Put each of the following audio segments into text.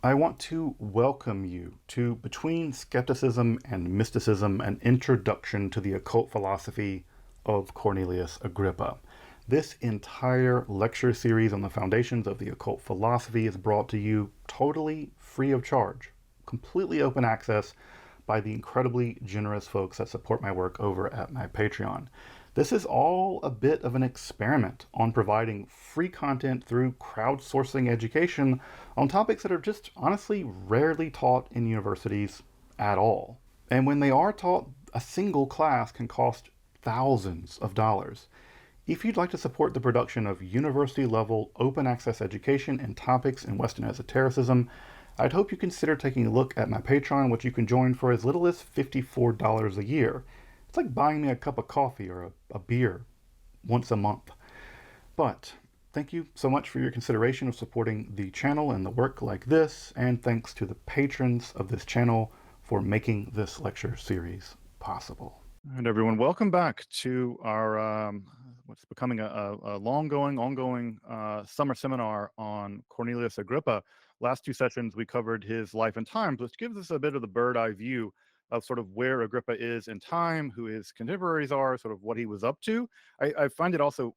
I want to welcome you to Between Skepticism and Mysticism, an introduction to the occult philosophy of Cornelius Agrippa. This entire lecture series on the foundations of the occult philosophy is brought to you totally free of charge, completely open access by the incredibly generous folks that support my work over at my Patreon. This is all a bit of an experiment on providing free content through crowdsourcing education on topics that are just honestly rarely taught in universities at all. And when they are taught, a single class can cost thousands of dollars. If you'd like to support the production of university level open access education and topics in Western esotericism, I'd hope you consider taking a look at my Patreon, which you can join for as little as $54 a year. It's like buying me a cup of coffee or a beer once a month. But thank you so much for your consideration of supporting the channel and the work like this, and thanks to the patrons of this channel for making this lecture series possible. And everyone, welcome back to our what's becoming a ongoing summer seminar on Cornelius Agrippa. Last two sessions we covered his life and times, which gives us a bit of the bird eye view of sort of where Agrippa is in time, who his contemporaries are, sort of what he was up to. I find it also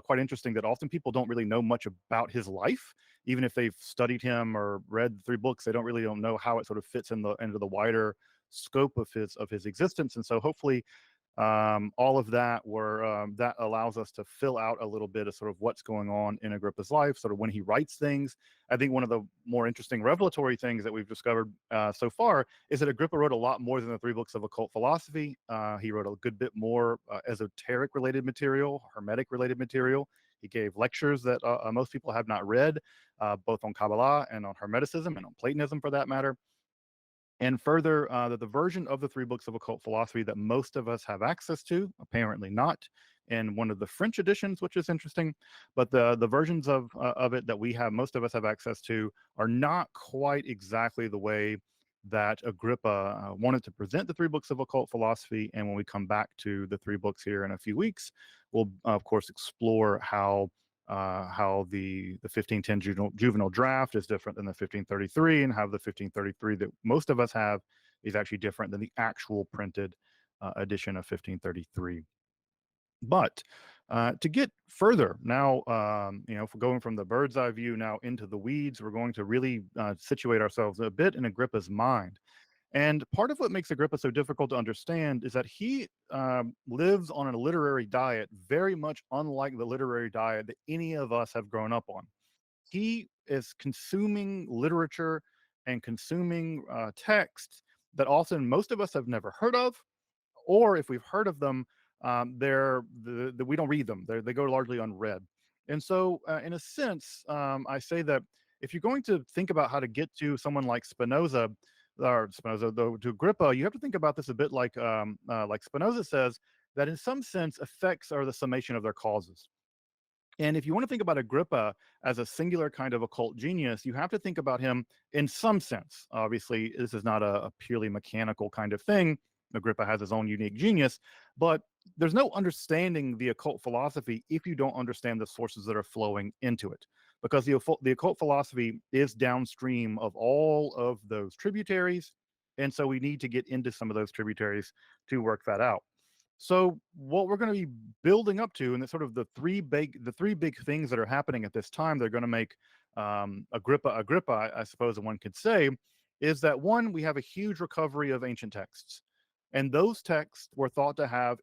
quite interesting that often people don't really know much about his life. Even if they've studied him or read the three books, they don't know how it sort of fits into the wider scope of his existence. And so hopefully all of that that allows us to fill out a little bit of sort of what's going on in Agrippa's life, sort of when he writes things. I think one of the more interesting revelatory things that we've discovered so far is that Agrippa wrote a lot more than the three books of occult philosophy. He wrote a good bit more esoteric related material, hermetic related material. He gave lectures that most people have not read, both on Kabbalah and on Hermeticism and on Platonism for that matter. And further, that the version of the three books of occult philosophy that most of us have access to, apparently not, in one of the French editions, which is interesting, but the versions of it that most of us have access to, are not quite exactly the way that Agrippa wanted to present the three books of occult philosophy. And when we come back to the three books here in a few weeks, we'll of course explore how the 1510 juvenile draft is different than the 1533, and how the 1533 that most of us have is actually different than the actual printed edition of 1533. But to get further now, if we're going from the bird's eye view now into the weeds, we're going to really situate ourselves a bit in Agrippa's mind. And part of what makes Agrippa so difficult to understand is that he lives on a literary diet very much unlike the literary diet that any of us have grown up on. He is consuming literature and consuming texts that often most of us have never heard of, or if we've heard of them, we don't read them. They go largely unread. And so, in a sense, I say that if you're going to think about how to get to someone like to Agrippa, you have to think about this a bit like Spinoza says that in some sense, effects are the summation of their causes. And if you want to think about Agrippa as a singular kind of occult genius, you have to think about him in some sense. Obviously, this is not a purely mechanical kind of thing. Agrippa has his own unique genius, but there's no understanding the occult philosophy if you don't understand the sources that are flowing into it. Because the occult philosophy is downstream of all of those tributaries. And so we need to get into some of those tributaries to work that out. So what we're going to be building up to, and it's sort of the three big things that are happening at this time, they're going to make Agrippa, I suppose one could say, is that one, we have a huge recovery of ancient texts, and those texts were thought to have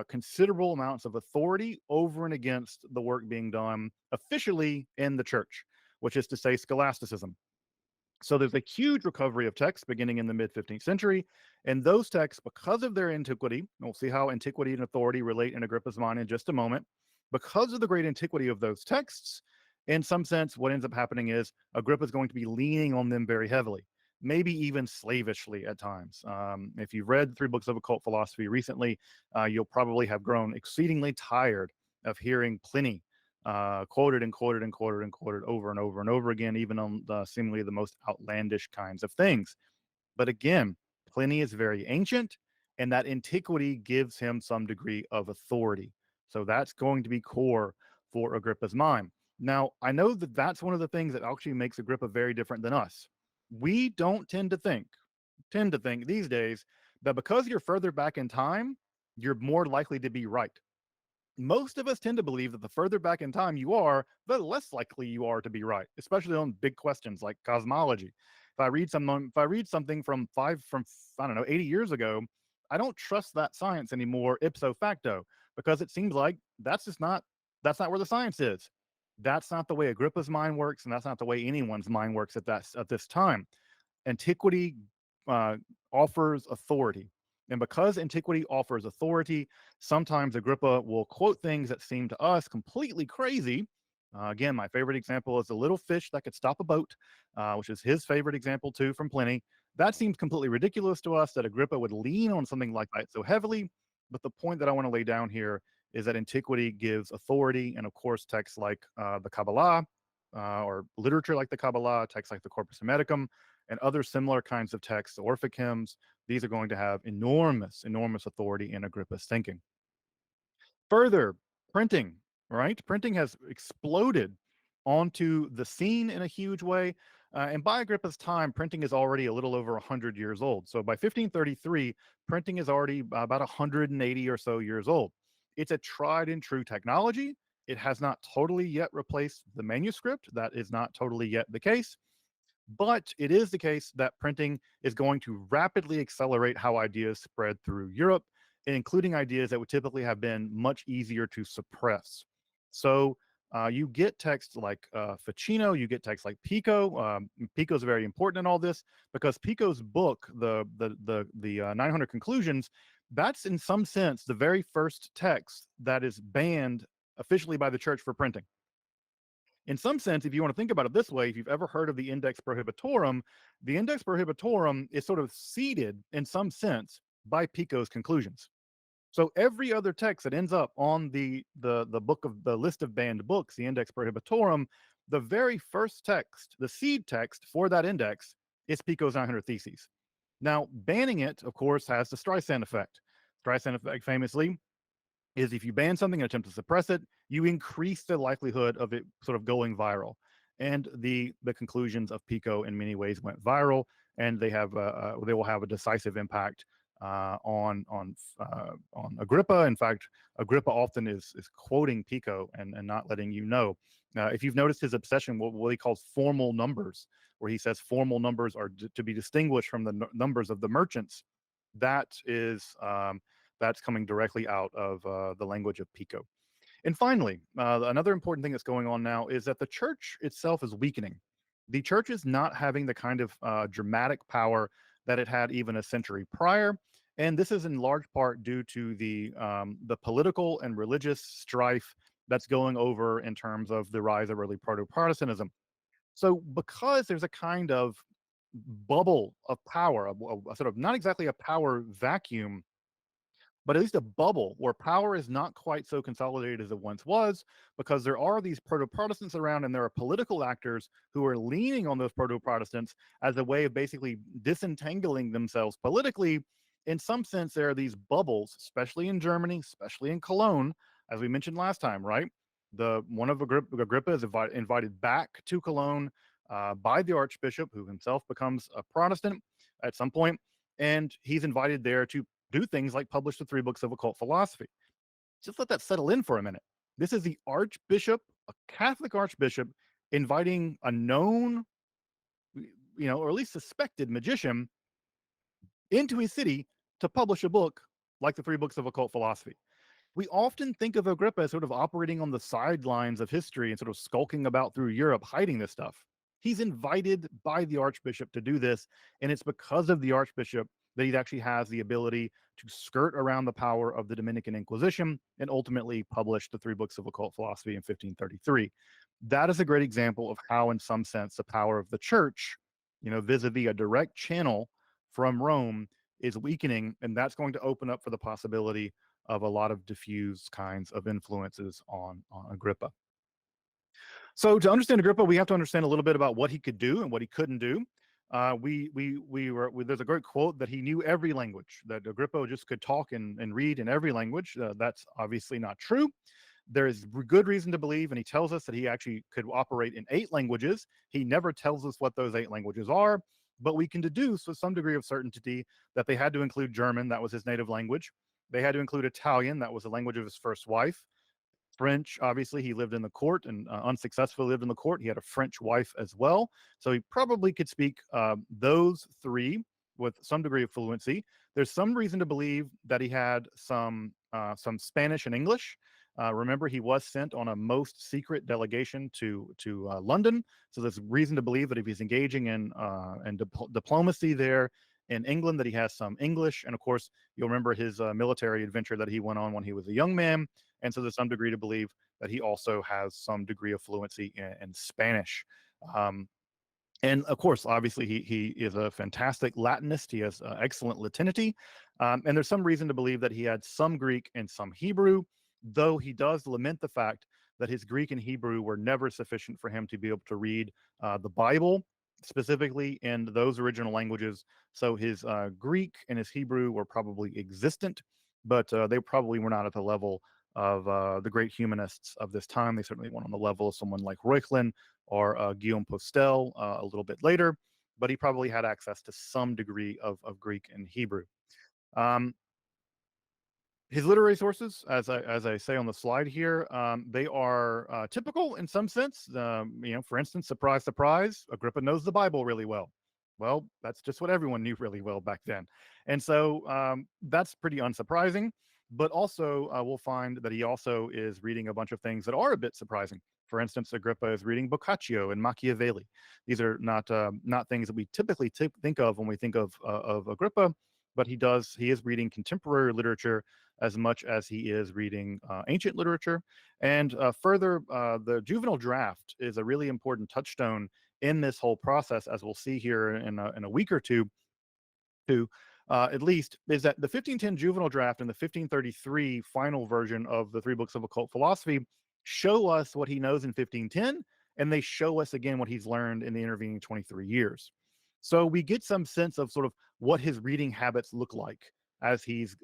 considerable amounts of authority over and against the work being done officially in the church, which is to say scholasticism. So there's a huge recovery of texts beginning in the mid 15th century. And those texts, because of their antiquity, and we'll see how antiquity and authority relate in Agrippa's mind in just a moment, because of the great antiquity of those texts, in some sense, what ends up happening is Agrippa is going to be leaning on them very heavily, maybe even slavishly at times. If you've read three books of occult philosophy recently, you'll probably have grown exceedingly tired of hearing Pliny quoted and quoted and quoted and quoted over and over and over again, even on seemingly the most outlandish kinds of things. But again, Pliny is very ancient, and that antiquity gives him some degree of authority. So that's going to be core for Agrippa's mind. Now, I know that that's one of the things that actually makes Agrippa very different than us. We don't tend to think these days that because you're further back in time, you're more likely to be right. Most of us tend to believe that the further back in time you are, the less likely you are to be right, especially on big questions like cosmology. If I read something from I don't know 80 years ago, I don't trust that science anymore ipso facto because it seems like that's not where the science is. That's not the way Agrippa's mind works, and that's not the way anyone's mind works at this time. Antiquity uh, offers authority. And because antiquity offers authority, sometimes Agrippa will quote things that seem to us completely crazy. Again, my favorite example is the little fish that could stop a boat, which is his favorite example too from Pliny. That seems completely ridiculous to us that Agrippa would lean on something like that so heavily. But the point that I want to lay down here is that antiquity gives authority, and of course, texts like the Kabbalah or literature like the Kabbalah, texts like the Corpus Hermeticum, and other similar kinds of texts, Orphic hymns, these are going to have enormous, enormous authority in Agrippa's thinking. Further, printing, right? Printing has exploded onto the scene in a huge way. And by Agrippa's time, printing is already a little over 100 years old. So by 1533, printing is already about 180 or so years old. It's a tried and true technology. It has not totally yet replaced the manuscript. That is not totally yet the case. But it is the case that printing is going to rapidly accelerate how ideas spread through Europe, including ideas that would typically have been much easier to suppress. So you get texts like Ficino, you get texts like Pico. Pico is very important in all this because Pico's book, the 900 Conclusions, that's in some sense the very first text that is banned officially by the church for printing. In some sense, if you want to think about it this way, if you've ever heard of the Index Prohibitorum is sort of seeded in some sense by Pico's conclusions. So every other text that ends up on the book of the list of banned books, the Index Prohibitorum, the very first text, the seed text for that index, is Pico's 900 Theses. Now, banning it, of course, has the Streisand effect. Streisand effect famously is if you ban something and attempt to suppress it, you increase the likelihood of it sort of going viral. And the conclusions of Pico in many ways went viral, and they will have a decisive impact on Agrippa. In fact, Agrippa often is quoting Pico and not letting you know. If you've noticed his obsession, what he calls formal numbers, where he says formal numbers are to be distinguished from the numbers of the merchants, that is that's coming directly out of the language of Pico. And finally, another important thing that's going on now is that the church itself is weakening. The church is not having the kind of dramatic power that it had even a century prior, and this is in large part due to the political and religious strife that's going over in terms of the rise of early proto-Protestantism. So, because there's a kind of bubble of power, a sort of not exactly a power vacuum, but at least a bubble where power is not quite so consolidated as it once was, because there are these proto-Protestants around, and there are political actors who are leaning on those proto-Protestants as a way of basically disentangling themselves politically. In some sense, there are these bubbles, especially in Germany, especially in Cologne, as we mentioned last time, right? The one of Agrippa is invited back to Cologne by the Archbishop, who himself becomes a Protestant at some point, and he's invited there to do things like publish the 3 books of occult philosophy. Just let that settle in for a minute. This is the archbishop, a Catholic archbishop, inviting a known, or at least suspected magician into his city to publish a book like the 3 books of occult philosophy. We often think of Agrippa as sort of operating on the sidelines of history and sort of skulking about through Europe, hiding this stuff. He's invited by the archbishop to do this, and it's because of the archbishop that he actually has the ability to skirt around the power of the Dominican Inquisition and ultimately publish the 3 books of occult philosophy in 1533. That is a great example of how, in some sense, the power of the church, vis-a-vis a direct channel from Rome, is weakening, and that's going to open up for the possibility of a lot of diffuse kinds of influences on Agrippa. So to understand Agrippa, we have to understand a little bit about what he could do and what he couldn't do. There's a great quote that he knew every language, that Agrippa just could talk and read in every language. That's obviously not true. There is good reason to believe, and he tells us that he actually could operate in 8 languages. He never tells us what those 8 languages are, but we can deduce with some degree of certainty that they had to include German, that was his native language. They had to include Italian, that was the language of his first wife. French, obviously, he lived in the court and unsuccessfully lived in the court. He had a French wife as well. So he probably could speak those 3 with some degree of fluency. There's some reason to believe that he had some Spanish and English. Remember, he was sent on a most secret delegation to London. So there's reason to believe that if he's engaging in diplomacy there in England, that he has some English. And of course, you'll remember his military adventure that he went on when he was a young man. And so there's some degree to believe that he also has some degree of fluency in Spanish. And of course, obviously, he is a fantastic Latinist. He has excellent Latinity. And there's some reason to believe that he had some Greek and some Hebrew, though he does lament the fact that his Greek and Hebrew were never sufficient for him to be able to read the Bible, specifically in those original languages. So his Greek and his Hebrew were probably existent, but they probably were not at the level of the great humanists of this time. They certainly weren't on the level of someone like Reuchlin or Guillaume Postel a little bit later, but he probably had access to some degree of Greek and Hebrew. His literary sources, as I say on the slide here, they are typical in some sense. For instance, surprise, surprise, Agrippa knows the Bible really well. Well, that's just what everyone knew really well back then. And so that's pretty unsurprising. But also, we'll find that he also is reading a bunch of things that are a bit surprising. For instance, Agrippa is reading Boccaccio and Machiavelli. These are not things that we typically think of when we think of Agrippa, but he is reading contemporary literature as much as he is reading ancient literature. And further, the juvenile draft is a really important touchstone in this whole process, as we'll see here in a week or two, at least, is that the 1510 juvenile draft and the 1533 final version of the 3 books of occult philosophy show us what he knows in 1510, and they show us again what he's learned in the intervening 23 years. So we get some sense of sort of what his reading habits look like as he's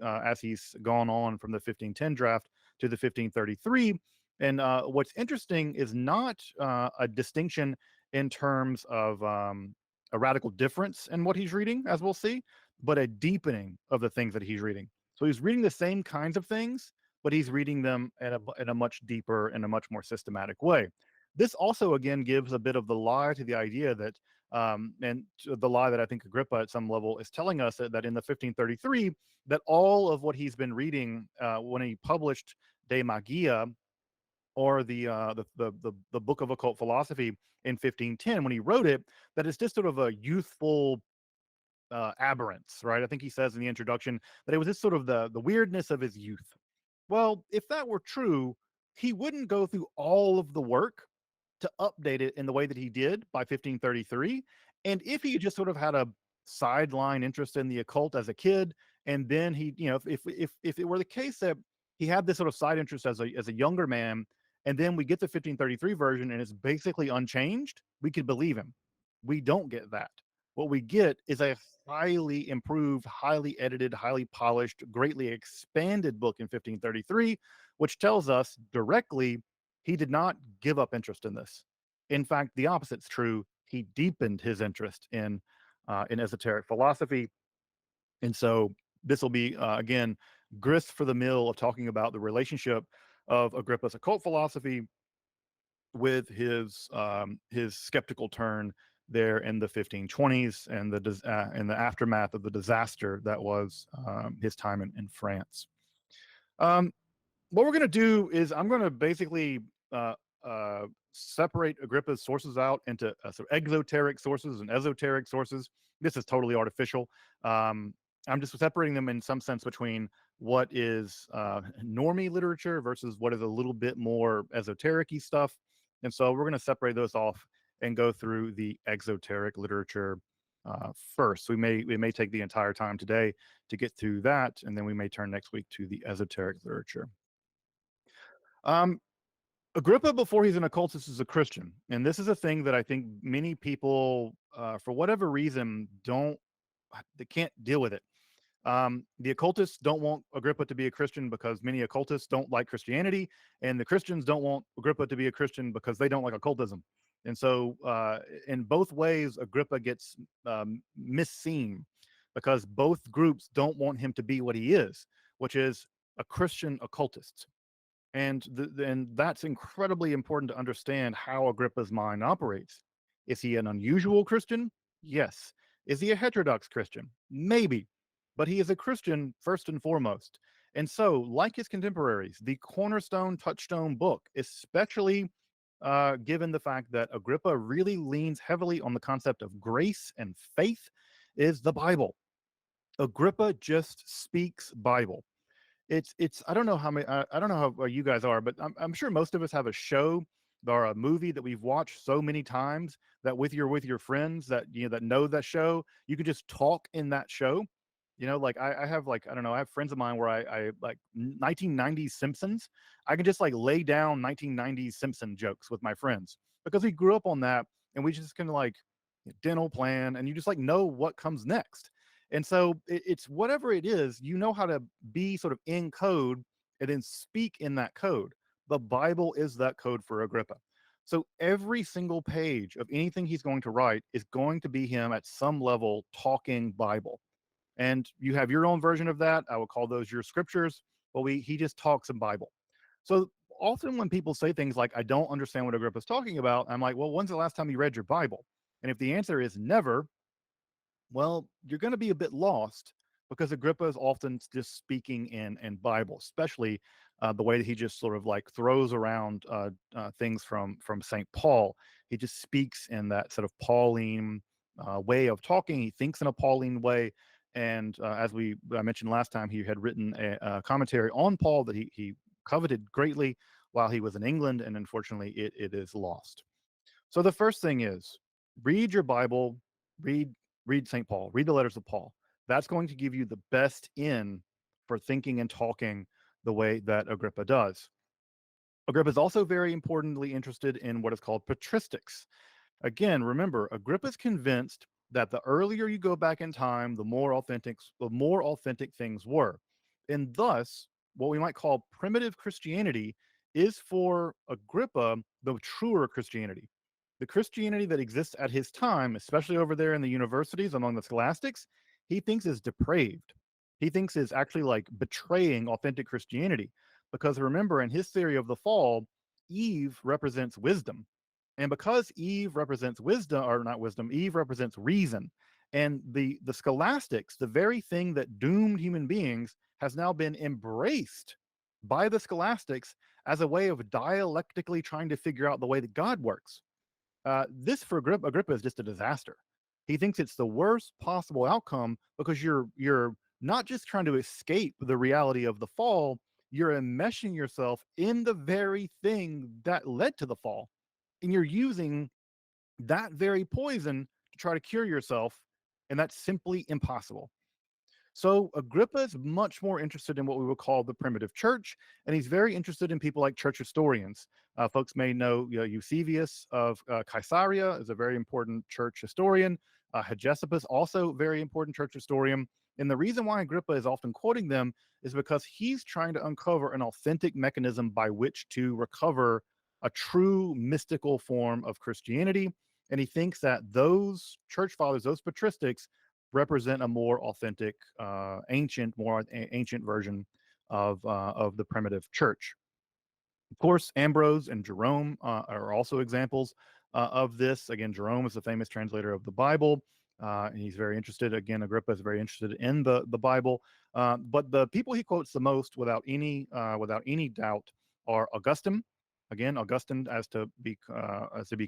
gone on from the 1510 draft to the 1533. And what's interesting is not a distinction in terms of a radical difference in what he's reading, as we'll see, but a deepening of the things that he's reading. So he's reading the same kinds of things, but he's reading them in a much deeper and a much more systematic way. This also, again, gives a bit of the lie to the idea that, and the lie that I think Agrippa at some level is telling us that in the 1533, that all of what he's been reading when he published De Magia, or the book of occult philosophy in 1510, when he wrote it, that it's just sort of a youthful aberrance, right? I think he says in the introduction that it was just sort of the weirdness of his youth. Well, if that were true, he wouldn't go through all of the work to update it in the way that he did by 1533. And if he just sort of had a sideline interest in the occult as a kid, and then he, if it were the case that he had this sort of side interest as a younger man, and then we get the 1533 version and it's basically unchanged, we could believe him. We don't get that. What we get is a highly improved, highly edited, highly polished, greatly expanded book in 1533, which tells us directly he did not give up interest in this. In fact, the opposite's true. He deepened his interest in esoteric philosophy. And so this will be, again, grist for the mill of talking about the relationship of Agrippa's occult philosophy with his skeptical turn there in the 1520s and the aftermath of the disaster that was his time in France. What we're going to do is I'm going to basically separate Agrippa's sources out into sort of exoteric sources and esoteric sources. This is totally artificial. I'm just separating them in some sense between what is normie literature versus what is a little bit more esoteric-y stuff. And so we're going to separate those off and go through the exoteric literature first. So we may take the entire time today to get through that, and then we may turn next week to the esoteric literature. Agrippa, before he's an occultist, is a Christian. And this is a thing that I think many people, for whatever reason, they can't deal with it. The occultists don't want Agrippa to be a Christian because many occultists don't like Christianity, and the Christians don't want Agrippa to be a Christian because they don't like occultism. And so, in both ways, Agrippa gets misseen because both groups don't want him to be what he is, which is a Christian occultist. And that's incredibly important to understand how Agrippa's mind operates. Is he an unusual Christian? Yes. Is he a heterodox Christian? Maybe. But he is a Christian first and foremost. And so, like his contemporaries, the cornerstone, touchstone book, especially given the fact that Agrippa really leans heavily on the concept of grace and faith, is the Bible. Agrippa just speaks Bible. It's I don't know how many I don't know how you guys are, but I'm sure most of us have a show or a movie that we've watched so many times that with your friends that that know that show, you can just talk in that show. Like I have like I don't know, I have friends of mine where I like 1990s Simpsons. I can just like lay down 1990s Simpson jokes with my friends because we grew up on that and we just kind of like dental plan and you just like know what comes next. And so it's whatever it is, you know how to be sort of in code and then speak in that code. The Bible is that code for Agrippa. So every single page of anything he's going to write is going to be him at some level talking Bible. And you have your own version of that. I would call those your scriptures, but he just talks in Bible. So often when people say things like, I don't understand what Agrippa's talking about, I'm like, well, when's the last time you read your Bible? And if the answer is never, well, you're going to be a bit lost because Agrippa is often just speaking in Bible, especially the way that he just sort of like throws around things from Saint Paul. He just speaks in that sort of Pauline way of talking. He thinks in a Pauline way, and as I mentioned last time, he had written a commentary on Paul that he coveted greatly while he was in England, and unfortunately, it is lost. So the first thing is read your Bible, read St. Paul, read the letters of Paul. That's going to give you the best in for thinking and talking the way that Agrippa does. Agrippa is also very importantly interested in what is called patristics. Again, remember, Agrippa's convinced that the earlier you go back in time, the more authentic things were. And thus, what we might call primitive Christianity is for Agrippa the truer Christianity. The Christianity that exists at his time, especially over there in the universities among the scholastics, he thinks is depraved. He thinks is actually like betraying authentic Christianity. Because remember, in his theory of the fall, Eve represents wisdom. And because Eve represents wisdom, or not wisdom, Eve represents reason. And the scholastics, the very thing that doomed human beings, has now been embraced by the scholastics as a way of dialectically trying to figure out the way that God works. This for Agrippa is just a disaster. He thinks it's the worst possible outcome because you're not just trying to escape the reality of the fall, you're enmeshing yourself in the very thing that led to the fall. And you're using that very poison to try to cure yourself, and that's simply impossible. So Agrippa is much more interested in what we would call the primitive church, and he's very interested in people like church historians. Folks may know, Eusebius of Caesarea is a very important church historian. Hegesippus, also very important church historian. And the reason why Agrippa is often quoting them is because he's trying to uncover an authentic mechanism by which to recover a true mystical form of Christianity. And he thinks that those church fathers, those patristics, represent a more authentic, more ancient version of the primitive church. Of course, Ambrose and Jerome are also examples of this. Again, Jerome is the famous translator of the Bible. And he's very interested. Again, Agrippa is very interested in the Bible. But the people he quotes the most, without any doubt, are Augustine. Again, Augustine, as to be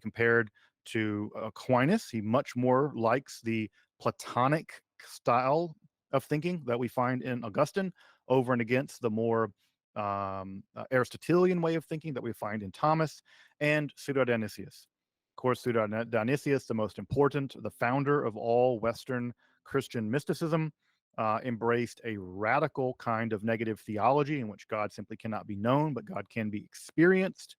compared to Aquinas, he much more likes the Platonic style of thinking that we find in Augustine over and against the more Aristotelian way of thinking that we find in Thomas, and Pseudo-Dionysius. Of course, Pseudo-Dionysius, the most important, the founder of all Western Christian mysticism, embraced a radical kind of negative theology in which God simply cannot be known, but God can be experienced.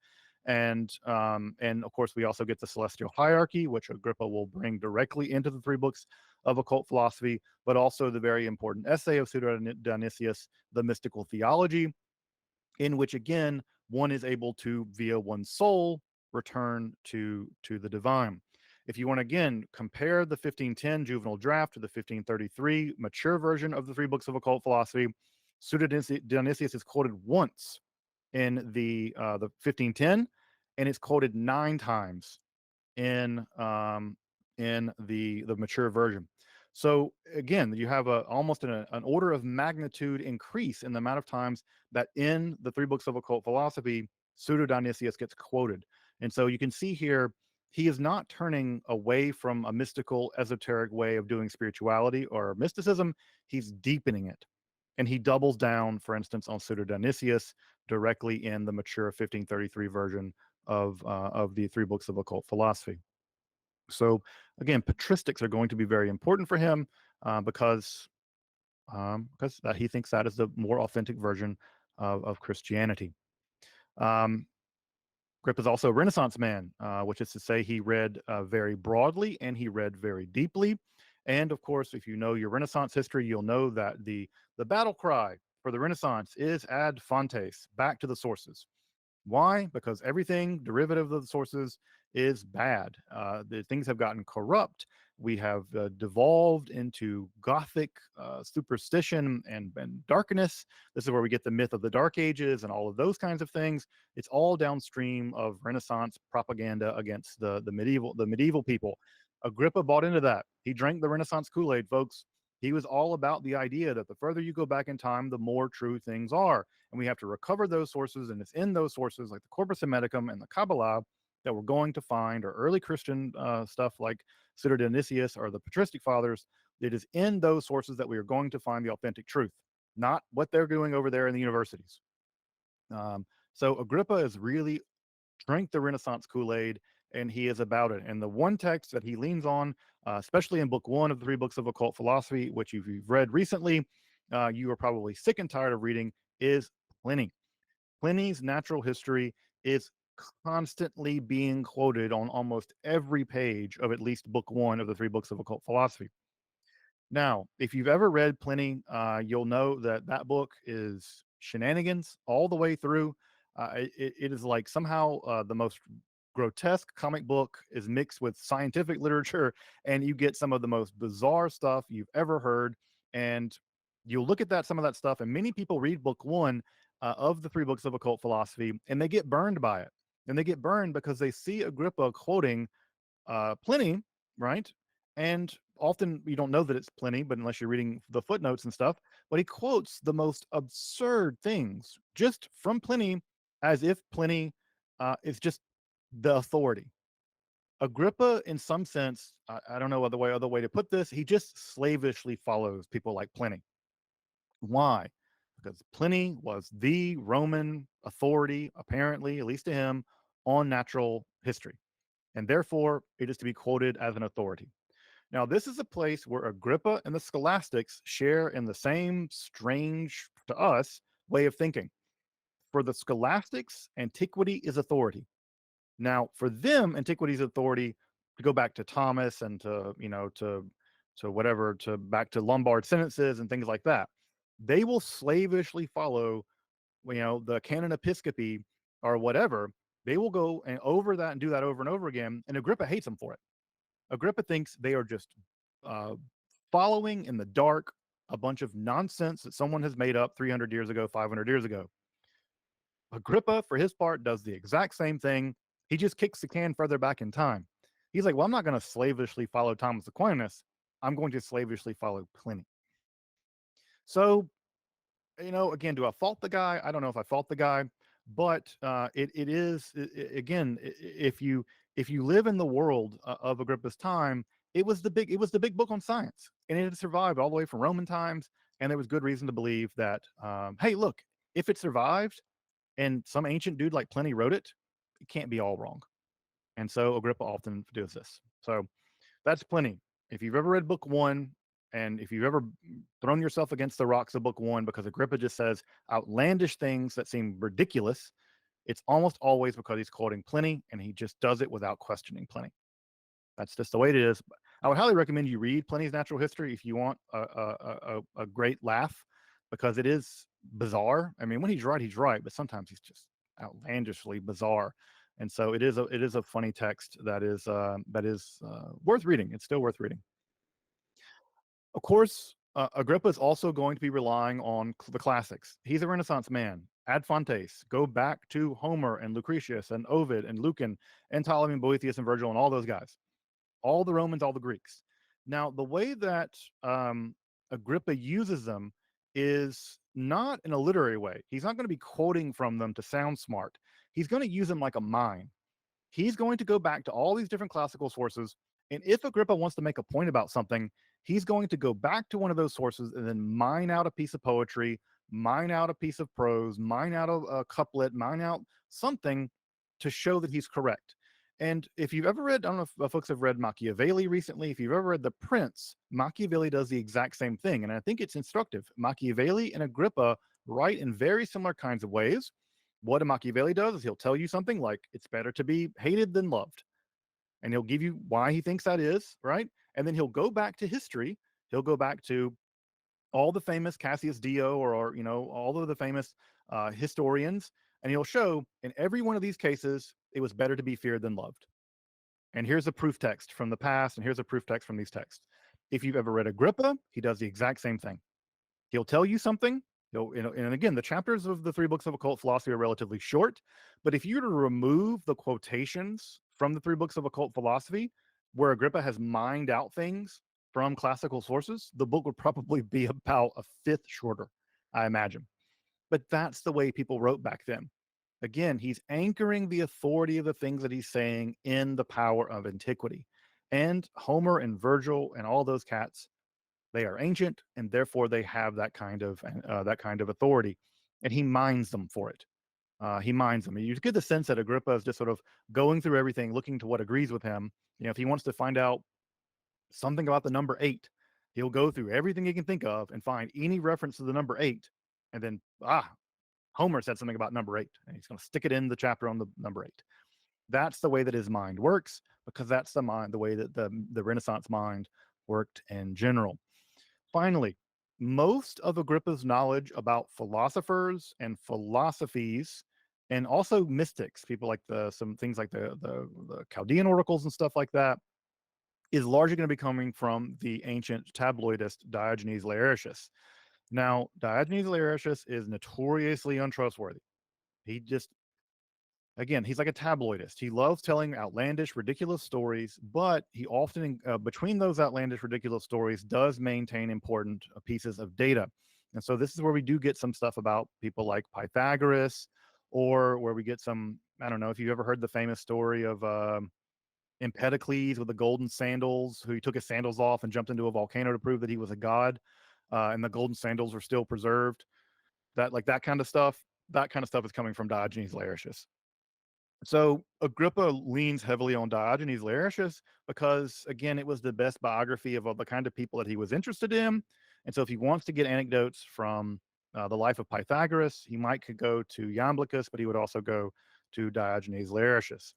And of course, we also get the celestial hierarchy, which Agrippa will bring directly into the three books of occult philosophy, but also the very important essay of Pseudo Dionysius, The Mystical Theology, in which again one is able to, via one's soul, return to the divine. If you want to again compare the 1510 juvenile draft to the 1533 mature version of the three books of occult philosophy, Pseudo Dionysius is quoted once in the 1510, and it's quoted 9 times in the mature version. So again, you have almost an order of magnitude increase in the amount of times that in the three books of occult philosophy, Pseudo Dionysius gets quoted. And so you can see here, he is not turning away from a mystical, esoteric way of doing spirituality or mysticism. He's deepening it. And he doubles down, for instance, on Pseudo Dionysius directly in the mature 1533 version of the three books of occult philosophy. So again, patristics are going to be very important for him because he thinks that is the more authentic version of Christianity. Grip is also a Renaissance man, which is to say he read very broadly and he read very deeply. And of course, if you know your Renaissance history, you'll know that the battle cry for the Renaissance is ad fontes, back to the sources. Why? Because everything derivative of the sources is bad. The things have gotten corrupt. We have devolved into Gothic superstition and darkness. This is where we get the myth of the Dark Ages and all of those kinds of things. It's all downstream of Renaissance propaganda against the medieval people. Agrippa bought into that. He drank the Renaissance Kool-Aid, folks. He was all about the idea that the further you go back in time, the more true things are. And we have to recover those sources. And it's in those sources like the Corpus Hermeticum and the Kabbalah that we're going to find, or early Christian stuff like Pseudo Dionysius or the patristic fathers. It is in those sources that we are going to find the authentic truth, not what they're doing over there in the universities. So Agrippa is really drank the Renaissance Kool-Aid, and he is about it. And the one text that he leans on, especially in book 1 of the three books of occult philosophy, which if you've read recently, you are probably sick and tired of reading, is Pliny. Pliny's natural history is constantly being quoted on almost every page of at least book 1 of the three books of occult philosophy. Now, if you've ever read Pliny, you'll know that that book is shenanigans all the way through. It is like somehow the most grotesque comic book is mixed with scientific literature, and you get some of the most bizarre stuff you've ever heard. And you'll look at some of that stuff, and many people read book 1 of the three books of occult philosophy, and they get burned by it. And they get burned because they see Agrippa quoting Pliny, right? And often you don't know that it's Pliny, but unless you're reading the footnotes and stuff, but he quotes the most absurd things just from Pliny, as if Pliny is just the authority. Agrippa, in some sense, I don't know other way to put this, he just slavishly follows people like Pliny. Why? Because Pliny was the Roman authority, apparently, at least to him, on natural history. And therefore, it is to be quoted as an authority. Now, this is a place where Agrippa and the scholastics share in the same strange, to us, way of thinking. For the scholastics, antiquity is authority. Now, for them, antiquity is authority to go back to Thomas and to whatever, to back to Lombard sentences and things like that. They will slavishly follow, the canon episcopi or whatever. They will go and over that and do that over and over again. And Agrippa hates them for it. Agrippa thinks they are just following in the dark a bunch of nonsense that someone has made up 300 years ago, 500 years ago. Agrippa, for his part, does the exact same thing. He just kicks the can further back in time. He's like, well, I'm not going to slavishly follow Thomas Aquinas. I'm going to slavishly follow Pliny. So, again, do I fault the guy? I don't know if I fault the guy, but again, if you live in the world of Agrippa's time, it was the big book on science, and it had survived all the way from Roman times, and there was good reason to believe that, hey, look, if it survived and some ancient dude like Pliny wrote it, it can't be all wrong. And so Agrippa often does this. So that's Pliny. If you've ever read book 1, and if you've ever thrown yourself against the rocks of book 1 because Agrippa just says outlandish things that seem ridiculous, it's almost always because he's quoting Pliny, and he just does it without questioning Pliny. That's just the way it is. I would highly recommend you read Pliny's Natural History if you want a great laugh, because it is bizarre. I mean, when he's right, but sometimes he's just outlandishly bizarre. And so it is a funny text that is worth reading. It's still worth reading. Of course, Agrippa is also going to be relying on the classics. He's a Renaissance man. Ad fontes, go back to Homer and Lucretius and Ovid and Lucan and Ptolemy, Boethius, and Virgil, and all those guys, all the Romans, all the Greeks. Now, the way that Agrippa uses them is not in a literary way. He's not going to be quoting from them to sound smart. He's going to use them like a mine. He's going to go back to all these different classical sources. And if Agrippa wants to make a point about something, he's going to go back to one of those sources and then mine out a piece of poetry, mine out a piece of prose, mine out a couplet, mine out something to show that he's correct. And if you've ever read, I don't know if folks have read Machiavelli recently, if you've ever read The Prince, Machiavelli does the exact same thing. And I think it's instructive. Machiavelli and Agrippa write in very similar kinds of ways. What a Machiavelli does is he'll tell you something like, it's better to be hated than loved. And he'll give you why he thinks that is, right? And then he'll go back to history. He'll go back to all the famous Cassius Dio or all of the famous historians, and he'll show in every one of these cases, it was better to be feared than loved. And here's a proof text from the past, and here's a proof text from these texts. If you've ever read Agrippa, he does the exact same thing. He'll tell you something. And again, the chapters of the 3 books of occult philosophy are relatively short, but if you were to remove the quotations from the 3 books of occult philosophy, where Agrippa has mined out things from classical sources, the book would probably be about a fifth shorter, I imagine. But that's the way people wrote back then. Again, he's anchoring the authority of the things that he's saying in the power of antiquity. And Homer and Virgil and all those cats, they are ancient, and therefore they have that kind of authority. And he mines them for it. He mines them. You get the sense that Agrippa is just sort of going through everything, looking to what agrees with him. If he wants to find out something about the number 8, he'll go through everything he can think of and find any reference to the number 8, and then Homer said something about number 8, and he's going to stick it in the chapter on the number 8. That's the way that his mind works, because that's the way that the Renaissance mind worked in general. Finally, most of Agrippa's knowledge about philosophers and philosophies, and also mystics, people like some things like the Chaldean oracles and stuff like that, is largely going to be coming from the ancient tabloidist Diogenes Laertius. Now, Diogenes Laertius is notoriously untrustworthy. He's like a tabloidist. He loves telling outlandish, ridiculous stories, but he often, between those outlandish, ridiculous stories, does maintain important pieces of data. And so this is where we do get some stuff about people like Pythagoras, or where we get some, I don't know if you've ever heard the famous story of Empedocles with the golden sandals, who he took his sandals off and jumped into a volcano to prove that he was a god, and the golden sandals were still preserved. That kind of stuff is coming from Diogenes Laertius. So Agrippa leans heavily on Diogenes Laertius because, again, it was the best biography of the kind of people that he was interested in. And so if he wants to get anecdotes from the life of Pythagoras, he could go to Iamblichus, but he would also go to Diogenes Laertius.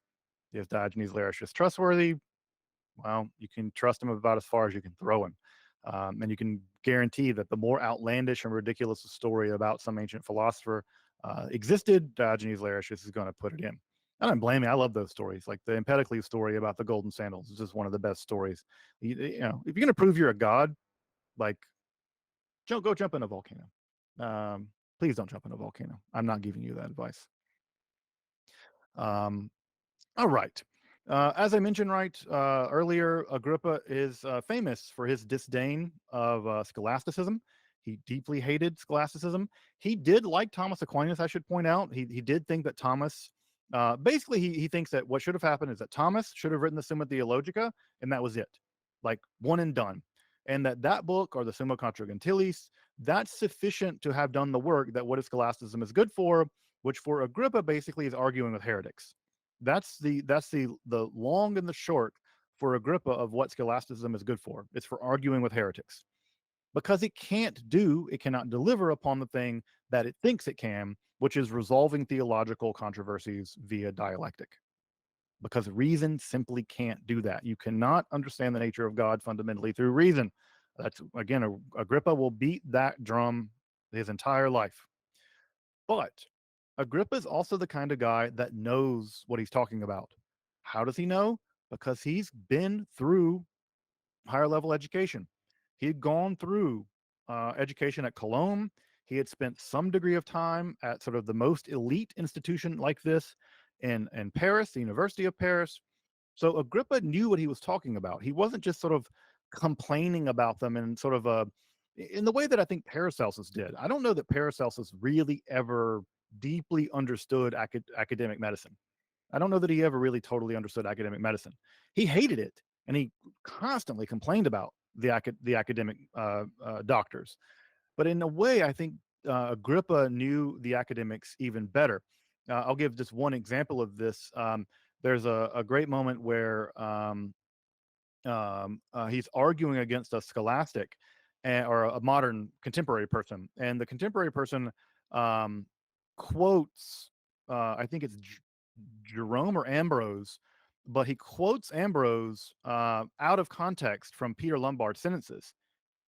Is Diogenes Laertius trustworthy? Well, you can trust him about as far as you can throw him. And you can guarantee that the more outlandish and ridiculous a story about some ancient philosopher existed, Diogenes Laertius is going to put it in. I don't blame me. I love those stories. Like the Empedocles story about the golden sandals is just one of the best stories. If you're going to prove you're a god, like, go jump in a volcano. Please don't jump in a volcano. I'm not giving you that advice. All right. As I mentioned earlier, Agrippa is famous for his disdain of scholasticism. He deeply hated scholasticism. He did like Thomas Aquinas, I should point out. He did think that Thomas, basically he thinks that what should have happened is that Thomas should have written the Summa Theologica, and that was it. Like, one and done. And that book, or the Summa Contra Gentiles, that's sufficient to have done the work that what scholasticism is good for, which for Agrippa basically is arguing with heretics. That's the long and the short for Agrippa of what scholasticism is good for. It's for arguing with heretics, because it cannot deliver upon the thing that it thinks it can, which is resolving theological controversies via dialectic. Because reason simply can't do that. You cannot understand the nature of God fundamentally through reason. That's, again, Agrippa will beat that drum his entire life. But Agrippa is also the kind of guy that knows what he's talking about. How does he know? Because he's been through higher level education. He had gone through education at Cologne. He had spent some degree of time at sort of the most elite institution like this in Paris, the University of Paris. So Agrippa knew what he was talking about. He wasn't just sort of complaining about them in sort of in the way that I think Paracelsus did. I don't know that Paracelsus really ever deeply understood academic medicine. I don't know that he ever really totally understood academic medicine. He hated it, and he constantly complained about the academic doctors. But in a way, I think Agrippa knew the academics even better. I'll give just one example of this. There's a great moment where he's arguing against a scholastic or a modern contemporary person, and the contemporary person quotes, I think it's Jerome or Ambrose, but he quotes Ambrose out of context from Peter Lombard's sentences,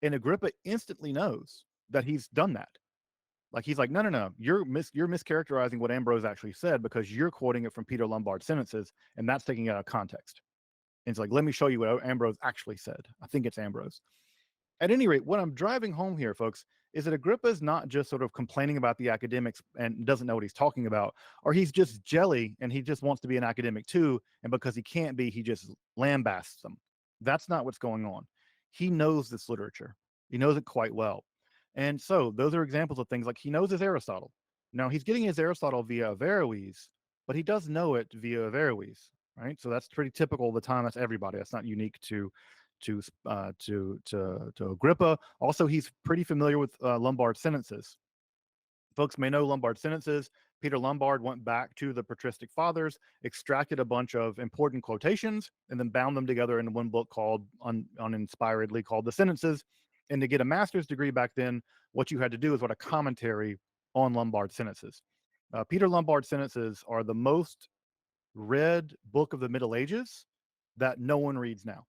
and Agrippa instantly knows that he's done that. Like he's like, no, you're mischaracterizing what Ambrose actually said because you're quoting it from Peter Lombard's sentences, and that's taking it out of context. And it's like, let me show you what Ambrose actually said. I think it's Ambrose. At any rate, what I'm driving home here, folks, is that Agrippa is not just sort of complaining about the academics and doesn't know what he's talking about, or he's just jelly and he just wants to be an academic too, and because he can't be, he just lambasts them. That's not what's going on. He knows this literature. He knows it quite well. And so those are examples of things like he knows his Aristotle. Now he's getting his Aristotle via Averroes, but he does know it via Averroes, right? So that's pretty typical of the time. That's everybody. That's not unique to Agrippa. Also, he's pretty familiar with Lombard's sentences. Folks may know Lombard's sentences. Peter Lombard went back to the patristic fathers, extracted a bunch of important quotations, and then bound them together in one book called, uninspiredly called, The Sentences. And to get a master's degree back then, what you had to do is write a commentary on Lombard's sentences. Peter Lombard's sentences are the most read book of the Middle Ages that no one reads now.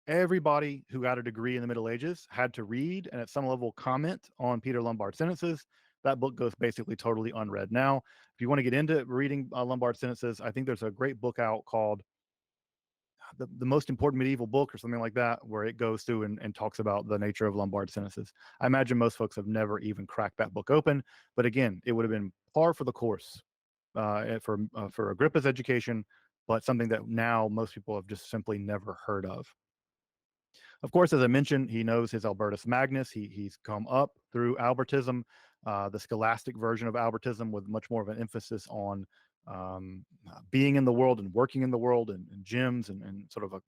Everybody who got a degree in the Middle Ages had to read and at some level comment on Peter Lombard's sentences. That book goes basically totally unread now. If you want to get into reading Lombard's sentences, I think there's a great book out called the Most Important Medieval Book or something like that, where it goes through and talks about the nature of Lombard's sentences. I imagine most folks have never even cracked that book open, but again, it would have been par for the course for Agrippa's education, but something that now most people have just simply never heard of. Of course, as I mentioned, he knows his Albertus Magnus. He's come up through Albertism, the scholastic version of Albertism, with much more of an emphasis on being in the world and working in the world and gyms and sort of a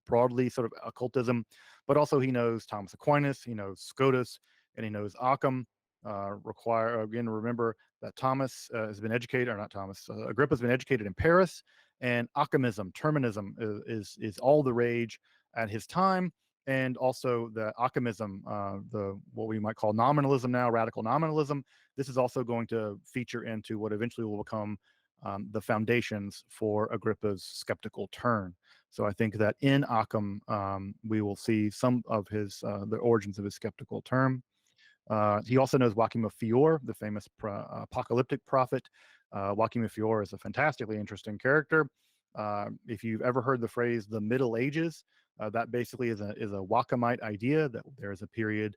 broadly sort of occultism. But also he knows Thomas Aquinas, he knows Scotus, and he knows Occam. Remember that Thomas has been educated, or not Thomas, Agrippa has been educated in Paris, and Ockhamism, Terminism is all the rage at his time. And also the Occamism, the what we might call nominalism now, radical nominalism. This is also going to feature into what eventually will become the foundations for Agrippa's skeptical turn. So I think that in Occam, we will see some of his the origins of his skeptical turn. He also knows Joachim of Fiore, the famous apocalyptic prophet. Joachim of Fiore is a fantastically interesting character. If you've ever heard the phrase "the Middle Ages," that basically is a Joachimite idea that there is a period,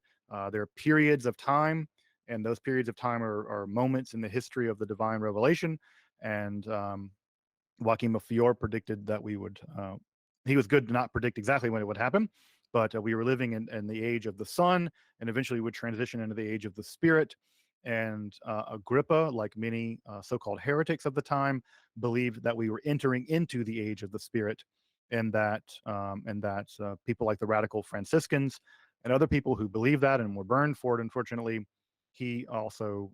there are periods of time, and those periods of time are moments in the history of the divine revelation. And Joachim of Fiore predicted that we would. He was good to not predict exactly when it would happen, but we were living in the age of the sun, and eventually would transition into the age of the spirit. And Agrippa, like many so-called heretics of the time, believed that we were entering into the age of the spirit, and that people like the radical Franciscans and other people who believed that and were burned for it, unfortunately, he also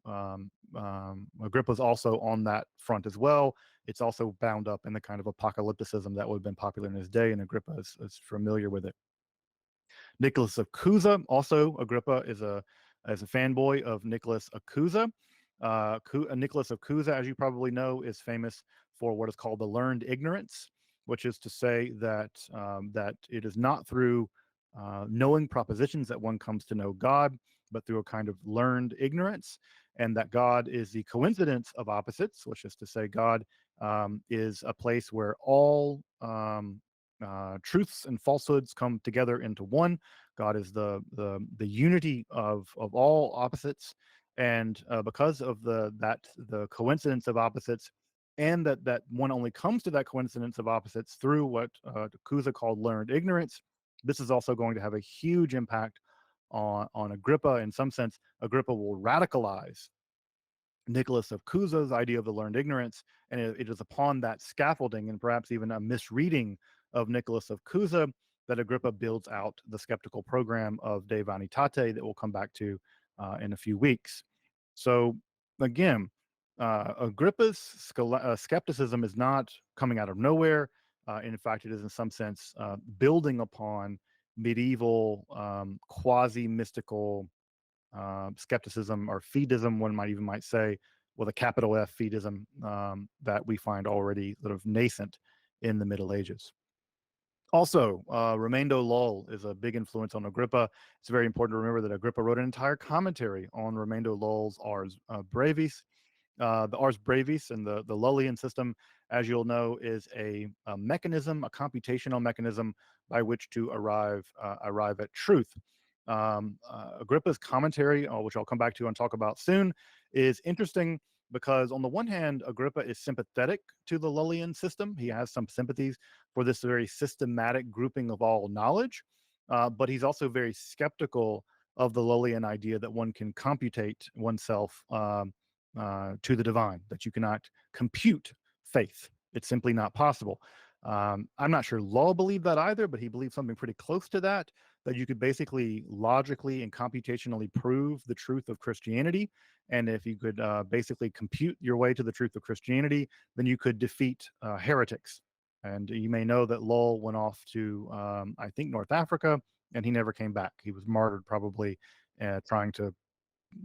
Agrippa's also on that front as well. It's also bound up in the kind of apocalypticism that would have been popular in his day, and Agrippa is familiar with it. Nicholas of Cusa, also Agrippa is a fanboy of Nicholas of Cusa. Nicholas of Cusa, as you probably know, is famous for what is called the learned ignorance, which is to say that that it is not through knowing propositions that one comes to know God, but through a kind of learned ignorance, and that God is the coincidence of opposites, which is to say God is a place where all truths and falsehoods come together into one. God is the unity of all opposites, and because of the coincidence of opposites, and that one only comes to that coincidence of opposites through what Cusa called learned ignorance. This is also going to have a huge impact on Agrippa. In some sense, Agrippa will radicalize Nicholas of Cusa's idea of the learned ignorance, and it is upon that scaffolding and perhaps even a misreading of Nicholas of Cusa that Agrippa builds out the skeptical program of De Vanitate that we'll come back to in a few weeks. So again, Agrippa's skepticism is not coming out of nowhere. In fact, it is in some sense building upon medieval quasi-mystical skepticism, or fideism, one might say, with a capital F, fideism, that we find already sort of nascent in the Middle Ages. Also, Raimondo Lull is a big influence on Agrippa. It's very important to remember that Agrippa wrote an entire commentary on Raimondo Lull's Ars Brevis. The Ars Brevis and the Lullian system, as you'll know, is a mechanism, a computational mechanism by which to arrive at truth. Agrippa's commentary, which I'll come back to and talk about soon, is interesting because on the one hand, Agrippa is sympathetic to the Lullian system. He has some sympathies for this very systematic grouping of all knowledge, but he's also very skeptical of the Lullian idea that one can computate oneself to the divine, that you cannot compute faith. It's simply not possible. I'm not sure Lull believed that either, but he believed something pretty close to that you could basically logically and computationally prove the truth of Christianity. And if you could basically compute your way to the truth of Christianity, then you could defeat heretics. And you may know that Lull went off to, I think, North Africa, and he never came back. He was martyred probably trying to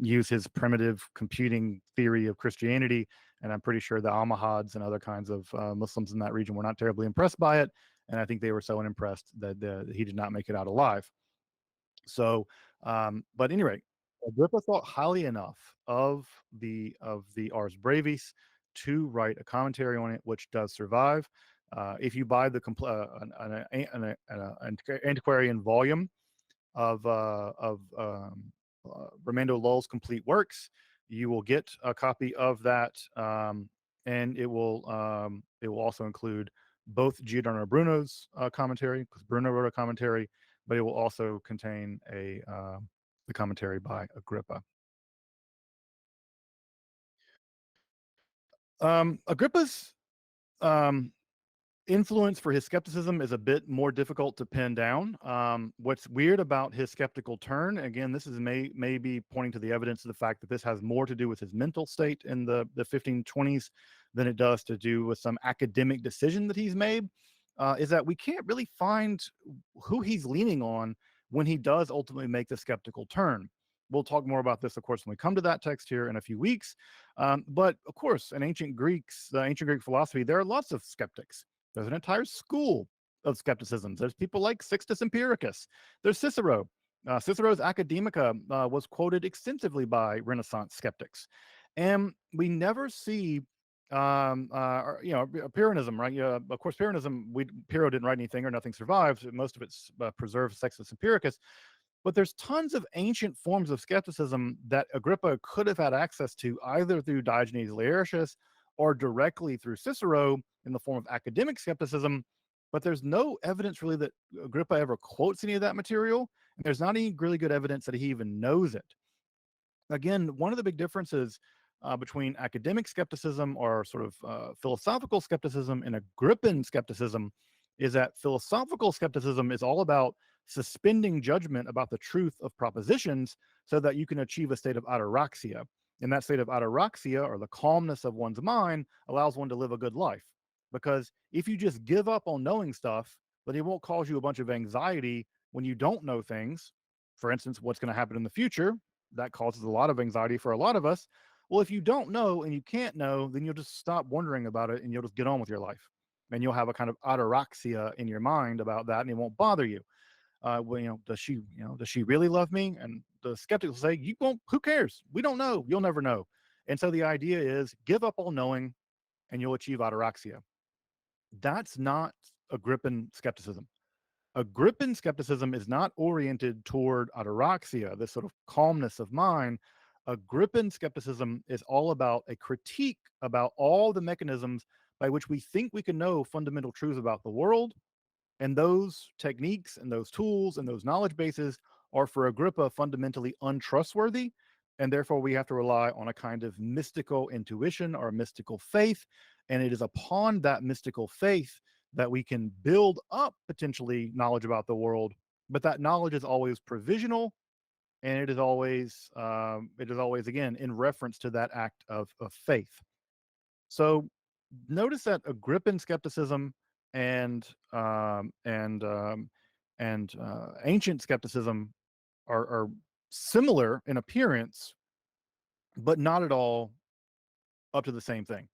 use his primitive computing theory of Christianity. And I'm pretty sure the Almohads and other kinds of Muslims in that region were not terribly impressed by it. And I think they were so unimpressed that he did not make it out alive. So, but anyway, Agrippa thought highly enough of the Ars Brevis to write a commentary on it, which does survive. If you buy the an antiquarian volume of Raimondo Lull's complete works, you will get a copy of that, and it will also include both Giordano Bruno's commentary, because Bruno wrote a commentary, but it will also contain the commentary by Agrippa. Agrippa's influence for his skepticism is a bit more difficult to pin down. What's weird about his skeptical turn, again, this is maybe pointing to the evidence of the fact that this has more to do with his mental state in the 1520s than it does to do with some academic decision that he's made, is that we can't really find who he's leaning on when he does ultimately make the skeptical turn. We'll talk more about this, of course, when we come to that text here in a few weeks. But of course, in ancient Greek philosophy, there are lots of skeptics. There's an entire school of skepticism. There's people like Sixtus Empiricus. There's Cicero. Cicero's Academica was quoted extensively by Renaissance skeptics. And we never see, Pyrrhonism, right? Of course, Pyrrhonism, Pyrrho didn't write anything or nothing survives. Most of it's preserved, Sextus Empiricus. But there's tons of ancient forms of skepticism that Agrippa could have had access to either through Diogenes Laertius or directly through Cicero in the form of academic skepticism, but there's no evidence really that Agrippa ever quotes any of that material, and there's not any really good evidence that he even knows it. Again, one of the big differences between academic skepticism or sort of philosophical skepticism and Agrippan skepticism is that philosophical skepticism is all about suspending judgment about the truth of propositions so that you can achieve a state of ataraxia. And that state of ataraxia, or the calmness of one's mind, allows one to live a good life. Because if you just give up on knowing stuff, then it won't cause you a bunch of anxiety when you don't know things. For instance, what's going to happen in the future, that causes a lot of anxiety for a lot of us. Well, if you don't know and you can't know, then you'll just stop wondering about it and you'll just get on with your life. And you'll have a kind of ataraxia in your mind about that and it won't bother you. Well, does she really love me? And the skeptics will say, you won't, who cares? We don't know. You'll never know. And so the idea is give up all knowing and you'll achieve ataraxia. That's not Agrippan skepticism. Agrippan skepticism is not oriented toward ataraxia, this sort of calmness of mind. Agrippan skepticism is all about a critique about all the mechanisms by which we think we can know fundamental truths about the world. And those techniques and those tools and those knowledge bases are for Agrippa fundamentally untrustworthy. And therefore, we have to rely on a kind of mystical intuition or mystical faith. And it is upon that mystical faith that we can build up potentially knowledge about the world. But that knowledge is always provisional, and it is always again in reference to that act of faith. So notice that Agrippan skepticism and um, and um, and ancient skepticism are similar in appearance, but not at all up to the same thing.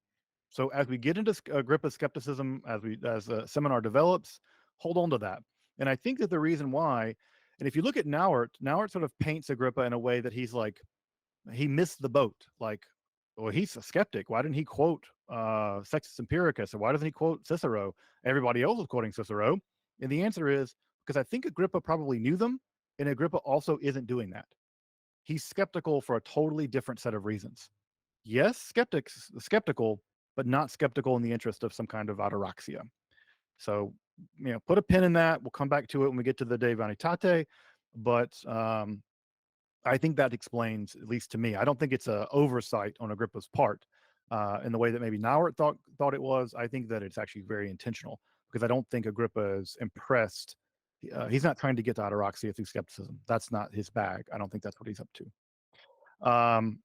So as we get into Agrippa skepticism, as the seminar develops, hold on to that. And I think that the reason why, and if you look at Nauert sort of paints Agrippa in a way that he's like he missed the boat. Like, well, he's a skeptic. Why didn't he quote Sextus Empiricus? Or why doesn't he quote Cicero? Everybody else was quoting Cicero. And the answer is because I think Agrippa probably knew them, and Agrippa also isn't doing that. He's skeptical for a totally different set of reasons. Yes, skeptical, but not skeptical in the interest of some kind of ataraxia. So, put a pin in that. We'll come back to it when we get to the De Vanitate. But I think that explains, at least to me. I don't think it's an oversight on Agrippa's part in the way that maybe Nauert thought it was. I think that it's actually very intentional because I don't think Agrippa is impressed. He's not trying to get to ataraxia through skepticism. That's not his bag. I don't think that's what he's up to.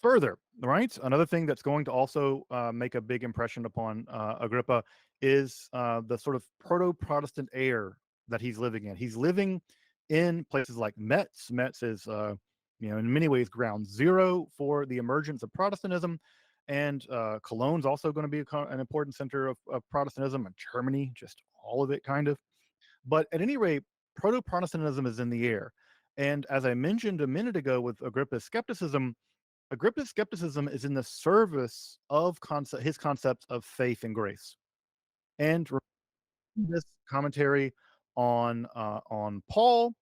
Further, right? Another thing that's going to also make a big impression upon Agrippa is the sort of proto-Protestant air that he's living in. He's living in places like Metz. Metz is, in many ways, ground zero for the emergence of Protestantism. And Cologne's also going to be an important center of Protestantism, and Germany, just all of it, kind of. But at any rate, proto-Protestantism is in the air. And as I mentioned a minute ago with Agrippa's skepticism is in the service of his concepts of faith and grace. And this commentary on Paul,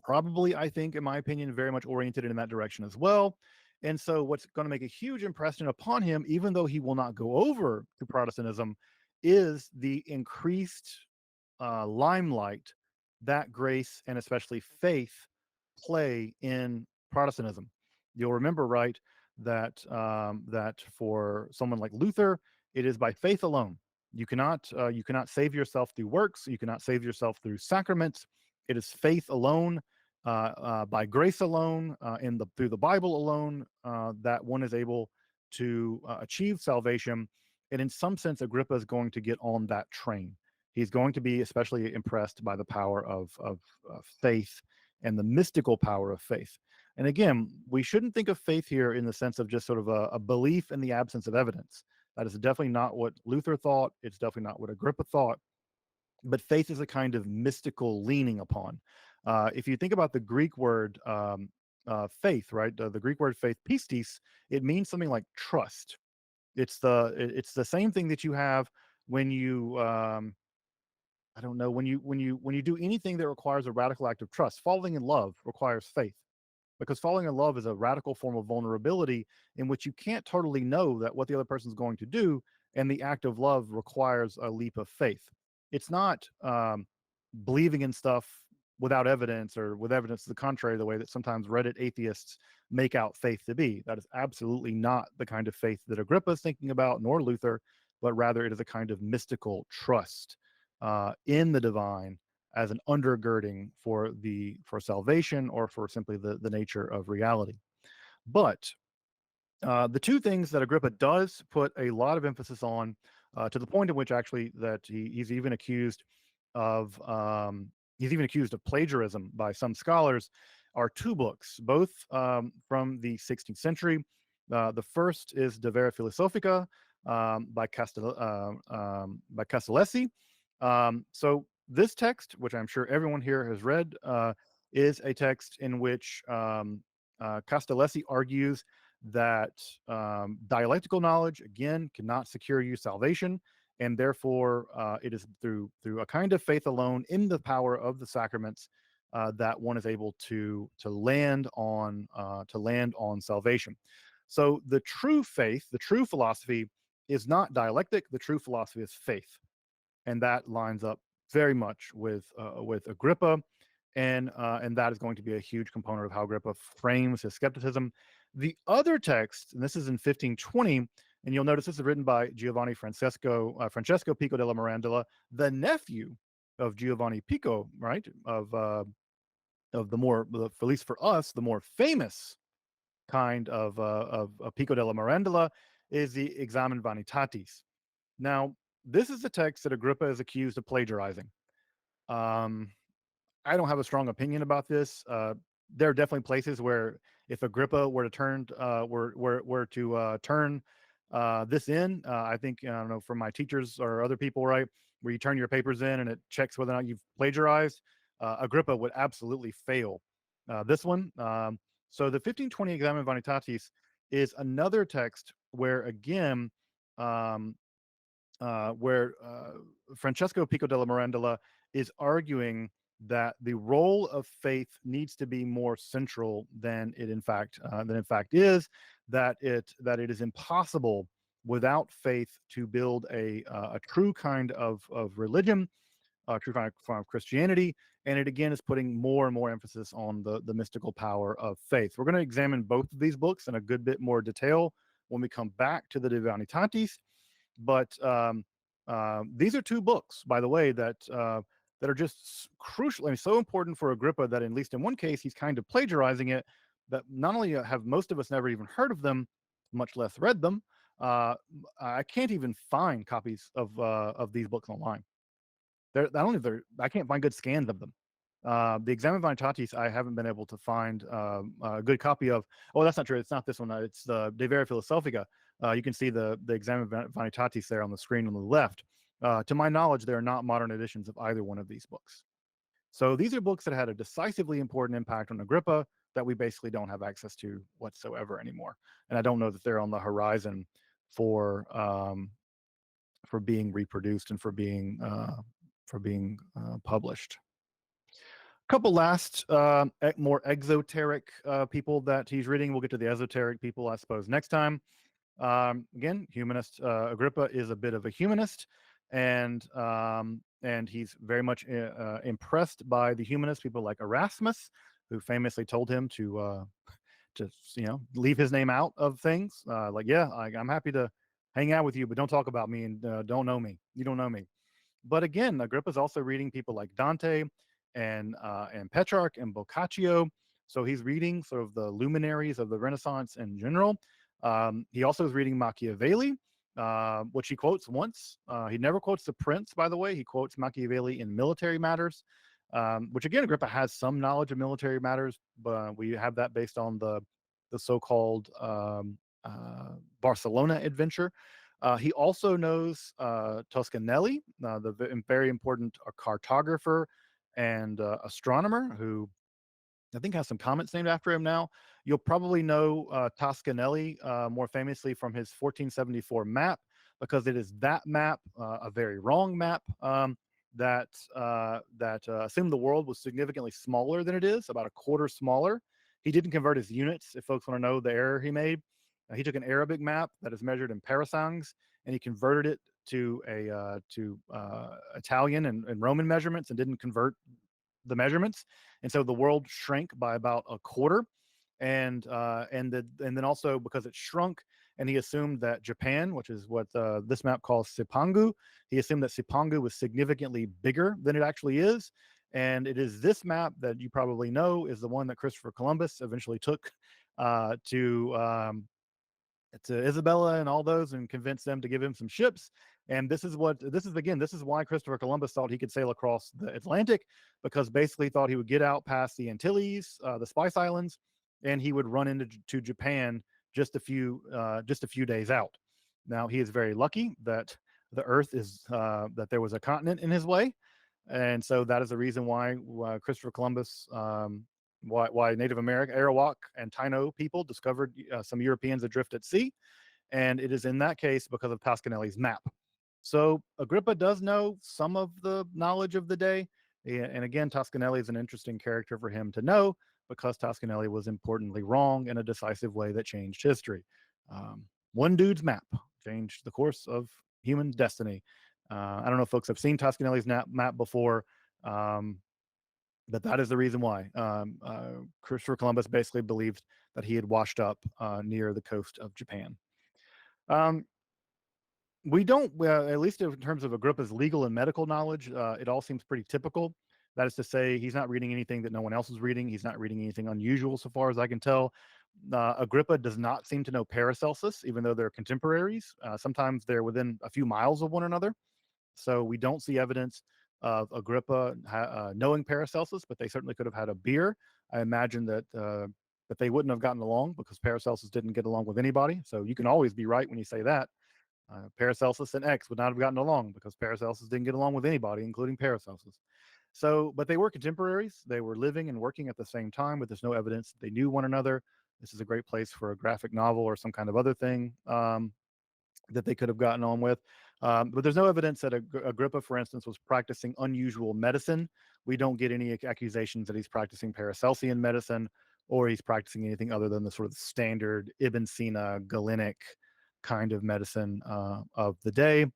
probably, I think, in my opinion, very much oriented in that direction as well. And so what's going to make a huge impression upon him, even though he will not go over to Protestantism, is the increased limelight that grace and especially faith play in Protestantism. You'll remember, right, that for someone like Luther, it is by faith alone. You cannot save yourself through works. You cannot save yourself through sacraments. It is faith alone, by grace alone, through the Bible alone, that one is able to achieve salvation. And in some sense, Agrippa is going to get on that train. He's going to be especially impressed by the power of faith and the mystical power of faith. And again, we shouldn't think of faith here in the sense of just sort of a belief in the absence of evidence. That is definitely not what Luther thought. It's definitely not what Agrippa thought. But faith is a kind of mystical leaning upon. If you think about the Greek word faith, right? The Greek word faith, pistis, it means something like trust. It's the same thing that you have when you I don't know, when you do anything that requires a radical act of trust. Falling in love requires faith, because falling in love is a radical form of vulnerability in which you can't totally know that what the other person is going to do, and the act of love requires a leap of faith. It's not believing in stuff without evidence or with evidence to the contrary, the way that sometimes Reddit atheists make out faith to be. That is absolutely not the kind of faith that Agrippa is thinking about, nor Luther, but rather it is a kind of mystical trust in the divine as an undergirding for salvation or for simply the nature of reality. But the two things that Agrippa does put a lot of emphasis on, to the point in which actually that he's even accused of plagiarism by some scholars, are two books, both from the 16th century. The first is De Vera Philosophica by Castellesi. So this text, which I'm sure everyone here has read, is a text in which Castellesi argues that dialectical knowledge, again, cannot secure you salvation, and therefore it is through a kind of faith alone in the power of the sacraments that one is able to land on salvation. So the true faith, the true philosophy, is not dialectic. The true philosophy is faith, and that lines up very much with Agrippa, and that is going to be a huge component of how Agrippa frames his skepticism. The other text, and this is in 1520, and you'll notice this is written by Giovanni Francesco Pico della Mirandola, the nephew of Giovanni Pico, right? Of the more, at least for us, the more famous kind of Pico della Mirandola is the Examen Vanitatis. Now, this is the text that Agrippa is accused of plagiarizing. I don't have a strong opinion about this. There are definitely places where if Agrippa were to turn this in, I think, I don't know, from my teachers or other people, right, where you turn your papers in and it checks whether or not you've plagiarized, Agrippa would absolutely fail this one. So the 1520 Examen Vanitatis is another text where, again, where Francesco Pico della Mirandola is arguing that the role of faith needs to be more central than it in fact is. That it is impossible without faith to build a true kind of religion, true kind of Christianity, and it again is putting more and more emphasis on the mystical power of faith. We're going to examine both of these books in a good bit more detail when we come back to the De Vanitatis. But these are two books, by the way, that are just crucial and so important for Agrippa that, at least in one case, he's kind of plagiarizing it. That not only have most of us never even heard of them, much less read them. I can't even find copies of these books online. I can't find good scans of them. The Examen Vanitatis, I haven't been able to find a good copy of. Oh, that's not true. It's not this one. It's the De Vera Philosophica. You can see the Examen Vanitatis there on the screen on the left. To my knowledge, there are not modern editions of either one of these books. So these are books that had a decisively important impact on Agrippa that we basically don't have access to whatsoever anymore. And I don't know that they're on the horizon for being reproduced and for being published. A couple last more exoteric people that he's reading. We'll get to the esoteric people, I suppose, next time. Again, humanist. Agrippa is a bit of a humanist, and he's very much impressed by the humanists, people like Erasmus, who famously told him to leave his name out of things. Like, yeah, I'm happy to hang out with you, but don't talk about me and don't know me. You don't know me. But again, Agrippa's also reading people like Dante and Petrarch and Boccaccio. So he's reading sort of the luminaries of the Renaissance in general. He also is reading Machiavelli, which he quotes once. He never quotes the Prince, by the way. He quotes Machiavelli in military matters, which again, Agrippa has some knowledge of military matters, but we have that based on the so-called Barcelona adventure. He also knows Toscanelli, the very important cartographer and astronomer, who I think has some comets named after him now. You'll probably know Toscanelli more famously from his 1474 map, because it is that map, a very wrong map, that assumed the world was significantly smaller than it is, about a quarter smaller. He didn't convert his units, if folks want to know the error he made. He took an Arabic map that is measured in parasangs, and he converted it to Italian and Roman measurements, and didn't convert the measurements, and so the world shrank by about a quarter, and then also because it shrunk, and he assumed that Japan, which is what this map calls Sipangu, he assumed that Sipangu was significantly bigger than it actually is. And it is this map that you probably know is the one that Christopher Columbus eventually took to Isabella and all those, and convinced them to give him some ships. And this is why Christopher Columbus thought he could sail across the Atlantic, because basically thought he would get out past the Antilles, the Spice Islands, and he would run into Japan just a few days out. Now he is very lucky that the Earth is that there was a continent in his way, and so that is the reason why Christopher Columbus, why Native American Arawak and Taino people discovered some Europeans adrift at sea, and it is in that case because of Toscanelli's map. So Agrippa does know some of the knowledge of the day, and again, Toscanelli is an interesting character for him to know because Toscanelli was importantly wrong in a decisive way that changed history. One dude's map changed the course of human destiny. I don't know if folks have seen Toscanelli's map before, but that is the reason why. Christopher Columbus basically believed that he had washed up near the coast of Japan. Um, we don't, at least in terms of Agrippa's legal and medical knowledge, it all seems pretty typical. That is to say, he's not reading anything that no one else is reading. He's not reading anything unusual, so far as I can tell. Agrippa does not seem to know Paracelsus, even though they're contemporaries. Sometimes they're within a few miles of one another. So we don't see evidence of Agrippa knowing Paracelsus, but they certainly could have had a beer. I imagine that they wouldn't have gotten along because Paracelsus didn't get along with anybody. So you can always be right when you say that. Paracelsus and X would not have gotten along because Paracelsus didn't get along with anybody, including Paracelsus. So, but they were contemporaries. They were living and working at the same time, but there's no evidence that they knew one another. This is a great place for a graphic novel or some kind of other thing that they could have gotten on with. But there's no evidence that Agrippa, for instance, was practicing unusual medicine. We don't get any accusations that he's practicing Paracelsian medicine or he's practicing anything other than the sort of standard Ibn Sina, Galenic kind of medicine of the day.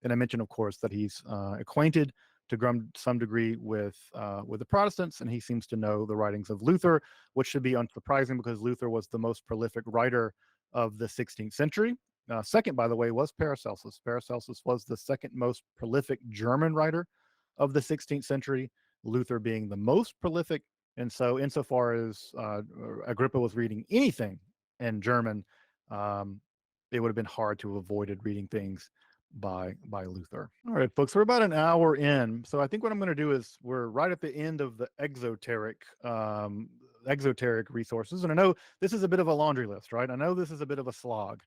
And I mentioned, of course, that he's acquainted to some degree with the Protestants, and he seems to know the writings of Luther, which should be unsurprising because Luther was the most prolific writer of the 16th century. Second, by the way, was Paracelsus. Paracelsus was the second most prolific German writer of the 16th century, Luther being the most prolific. And so, insofar as Agrippa was reading anything in German, it would have been hard to have avoided reading things by Luther. All right, folks, we're about an hour in. So I think what I'm going to do is we're right at the end of the exoteric resources. And I know this is a bit of a laundry list, right? I know this is a bit of a slog.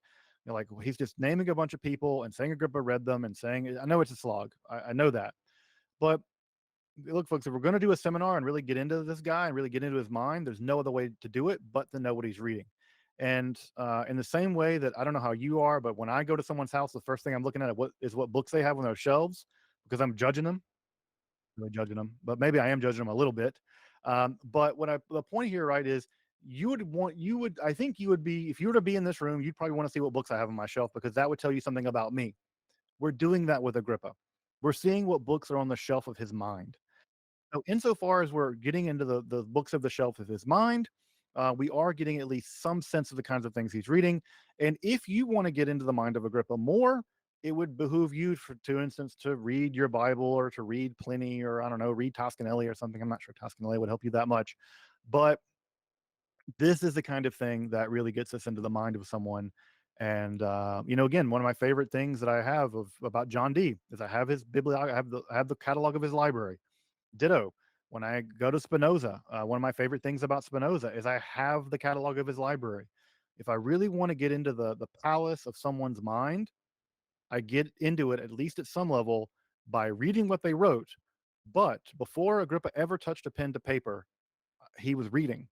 You know, like he's just naming a bunch of people and saying Agrippa read them and saying, I know it's a slog. I know that. But look, folks, if we're going to do a seminar and really get into this guy and really get into his mind, there's no other way to do it but to know what he's reading. And in the same way that I don't know how you are, but when I go to someone's house, the first thing I'm looking at what books they have on their shelves because I'm judging them. Really judging them, but maybe I am judging them a little bit. But the point here, right, is I think you would be, if you were to be in this room, you'd probably want to see what books I have on my shelf because that would tell you something about me. We're doing that with Agrippa. We're seeing what books are on the shelf of his mind. So insofar as we're getting into the books of the shelf of his mind, we are getting at least some sense of the kinds of things he's reading. And if you want to get into the mind of Agrippa more, it would behoove you, to instance, to read your Bible or to read Pliny or I don't know, read Toscanelli or something. I'm not sure Toscanelli would help you that much, but this is the kind of thing that really gets us into the mind of someone. And again, one of my favorite things that I have about John Dee is I have his bibliography, I have the catalog of his library. Ditto. When I go to Spinoza, one of my favorite things about Spinoza is I have the catalog of his library. If I really want to get into the palace of someone's mind, I get into it at least at some level by reading what they wrote. But before Agrippa ever touched a pen to paper, he was reading.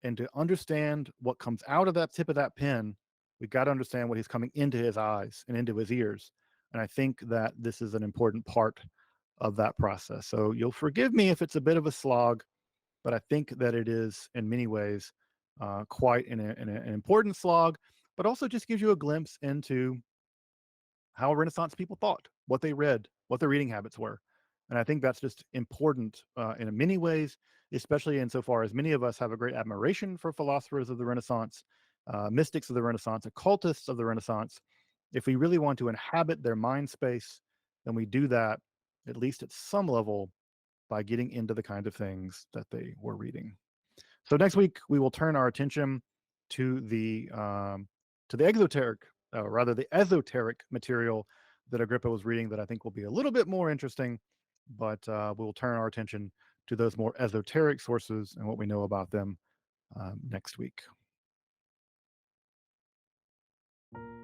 And to understand what comes out of that tip of that pen, we've got to understand what he's coming into his eyes and into his ears. And I think that this is an important part of that process. So you'll forgive me if it's a bit of a slog, but I think that it is in many ways quite an important slog, but also just gives you a glimpse into how Renaissance people thought, what they read, what their reading habits were. And I think that's just important in many ways, especially insofar as many of us have a great admiration for philosophers of the Renaissance, mystics of the Renaissance, occultists of the Renaissance. If we really want to inhabit their mind space, then we do that, at least at some level, by getting into the kind of things that they were reading. So next week, we will turn our attention to the the esoteric material that Agrippa was reading that I think will be a little bit more interesting, but we will turn our attention to those more esoteric sources and what we know about them next week. you.